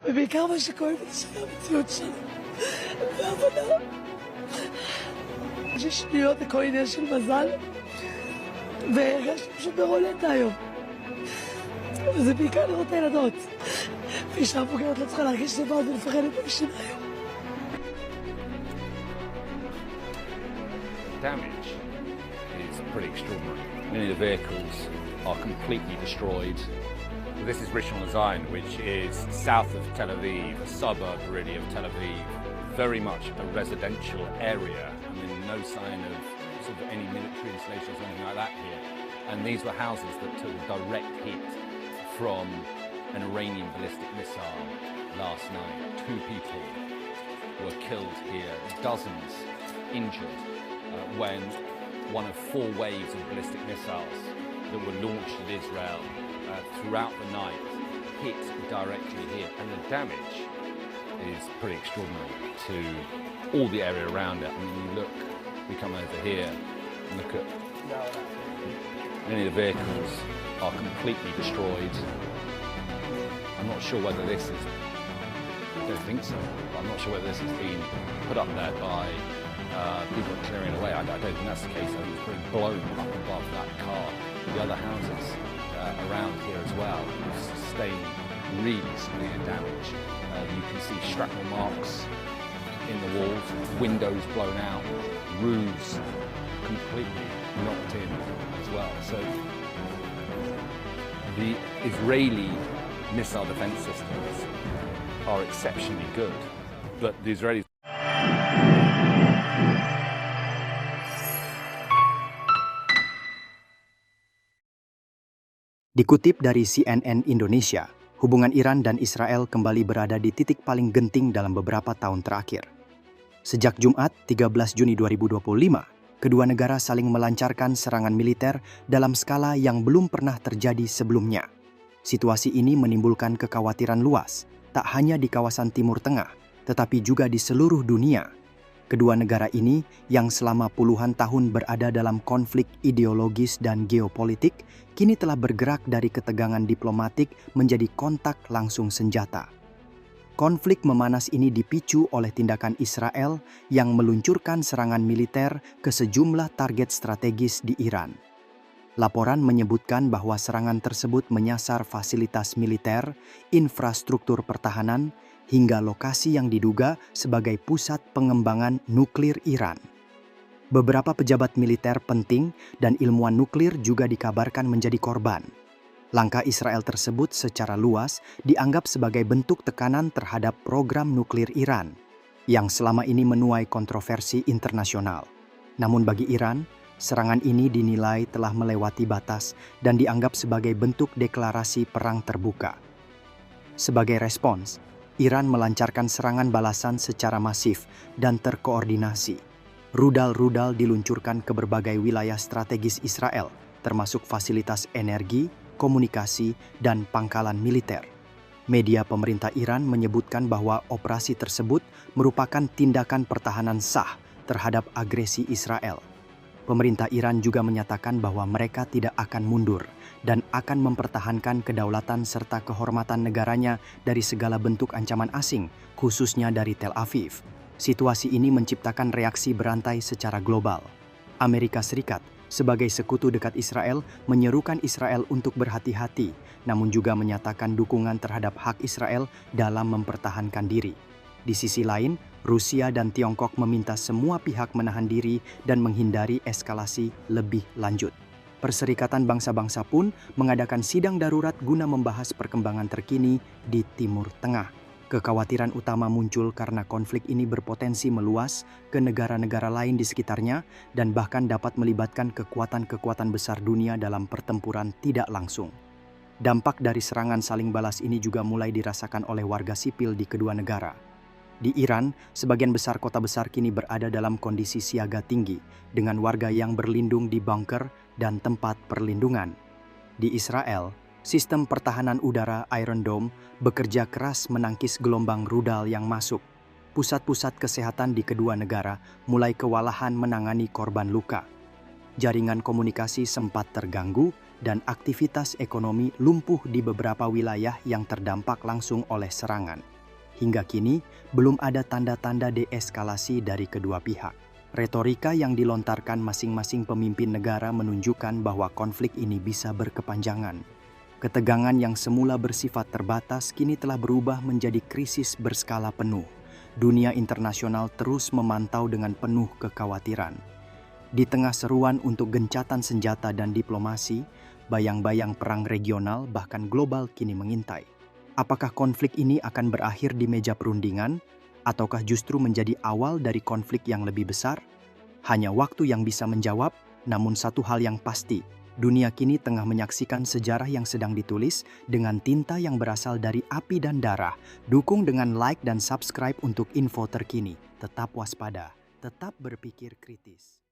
ובעיקר מה שכואב לי זה המציאות שלי, והבנה ששניות הכל עניין של מזל, והרגשתי פשוט ברולטה היום. וזה בעיקר לראות את הילדות. ואישה מבוגרת לא צריכה להרגיש לבד ולפחד את השיניים. Damage is pretty extraordinary. Many of the vehicles are completely destroyed. This is Rishon LeZion, which is south of Tel Aviv, a suburb really of Tel Aviv, very much a residential area. I mean, no sign of sort of any military installations or anything like that here. And these were houses that took direct hit from an Iranian ballistic missile last night. 2 people were killed here, dozens injured when one of 4 waves of ballistic missiles that were launched at Israel throughout the night hit directly here. And the damage is pretty extraordinary to all the area around it. I mean, you look, we come over here and look at many of the vehicles are completely destroyed. I'm not sure whether this is, I don't think so, but I'm not sure whether this has been put up there by people clearing away. I don't think that's the case. I think it's pretty blown up above that car. The other houses around here as well have sustained really severe damage. You can see shrapnel marks in the walls, windows blown out, roofs completely knocked in as well. So the Israeli missile defense systems are exceptionally good, but the Israelis Dikutip dari CNN Indonesia, hubungan Iran dan Israel kembali berada di titik paling genting dalam beberapa tahun terakhir. Sejak Jumat 13 Juni 2025, kedua negara saling melancarkan serangan militer dalam skala yang belum pernah terjadi sebelumnya. Situasi ini menimbulkan kekhawatiran luas, tak hanya di kawasan Timur Tengah, tetapi juga di seluruh dunia. Kedua negara ini yang selama puluhan tahun berada dalam konflik ideologis dan geopolitik, kini telah bergerak dari ketegangan diplomatik menjadi kontak langsung senjata. Konflik memanas ini dipicu oleh tindakan Israel yang meluncurkan serangan militer ke sejumlah target strategis di Iran. Laporan menyebutkan bahwa serangan tersebut menyasar fasilitas militer, infrastruktur pertahanan, hingga lokasi yang diduga sebagai pusat pengembangan nuklir Iran. Beberapa pejabat militer penting dan ilmuwan nuklir juga dikabarkan menjadi korban. Langkah Israel tersebut secara luas dianggap sebagai bentuk tekanan terhadap program nuklir Iran, yang selama ini menuai kontroversi internasional. Namun bagi Iran, serangan ini dinilai telah melewati batas dan dianggap sebagai bentuk deklarasi perang terbuka. Sebagai respons, Iran melancarkan serangan balasan secara masif dan terkoordinasi. Rudal-rudal diluncurkan ke berbagai wilayah strategis Israel, termasuk fasilitas energi, komunikasi, dan pangkalan militer. Media pemerintah Iran menyebutkan bahwa operasi tersebut merupakan tindakan pertahanan sah terhadap agresi Israel. Pemerintah Iran juga menyatakan bahwa mereka tidak akan mundur dan akan mempertahankan kedaulatan serta kehormatan negaranya dari segala bentuk ancaman asing, khususnya dari Tel Aviv. Situasi ini menciptakan reaksi berantai secara global. Amerika Serikat, sebagai sekutu dekat Israel, menyerukan Israel untuk berhati-hati, namun juga menyatakan dukungan terhadap hak Israel dalam mempertahankan diri. Di sisi lain, Rusia dan Tiongkok meminta semua pihak menahan diri dan menghindari eskalasi lebih lanjut. Perserikatan Bangsa-Bangsa pun mengadakan sidang darurat guna membahas perkembangan terkini di Timur Tengah. Kekhawatiran utama muncul karena konflik ini berpotensi meluas ke negara-negara lain di sekitarnya dan bahkan dapat melibatkan kekuatan-kekuatan besar dunia dalam pertempuran tidak langsung. Dampak dari serangan saling balas ini juga mulai dirasakan oleh warga sipil di kedua negara. Di Iran, sebagian besar kota besar kini berada dalam kondisi siaga tinggi dengan warga yang berlindung di bunker dan tempat perlindungan. Di Israel, sistem pertahanan udara Iron Dome bekerja keras menangkis gelombang rudal yang masuk. Pusat-pusat kesehatan di kedua negara mulai kewalahan menangani korban luka. Jaringan komunikasi sempat terganggu dan aktivitas ekonomi lumpuh di beberapa wilayah yang terdampak langsung oleh serangan. hingga kini belum ada tanda-tanda deeskalasi dari kedua pihak. Retorika yang dilontarkan masing-masing pemimpin negara menunjukkan bahwa konflik ini bisa berkepanjangan. Ketegangan yang semula bersifat terbatas kini telah berubah menjadi krisis berskala penuh. Dunia internasional terus memantau dengan penuh kekhawatiran. Di tengah seruan untuk gencatan senjata dan diplomasi, bayang-bayang perang regional bahkan global kini mengintai. Apakah konflik ini akan berakhir di meja perundingan, ataukah justru menjadi awal dari konflik yang lebih besar? Hanya waktu yang bisa menjawab, namun satu hal yang pasti, dunia kini tengah menyaksikan sejarah yang sedang ditulis dengan tinta yang berasal dari api dan darah. Dukung dengan like dan subscribe untuk info terkini. Tetap waspada, tetap berpikir kritis.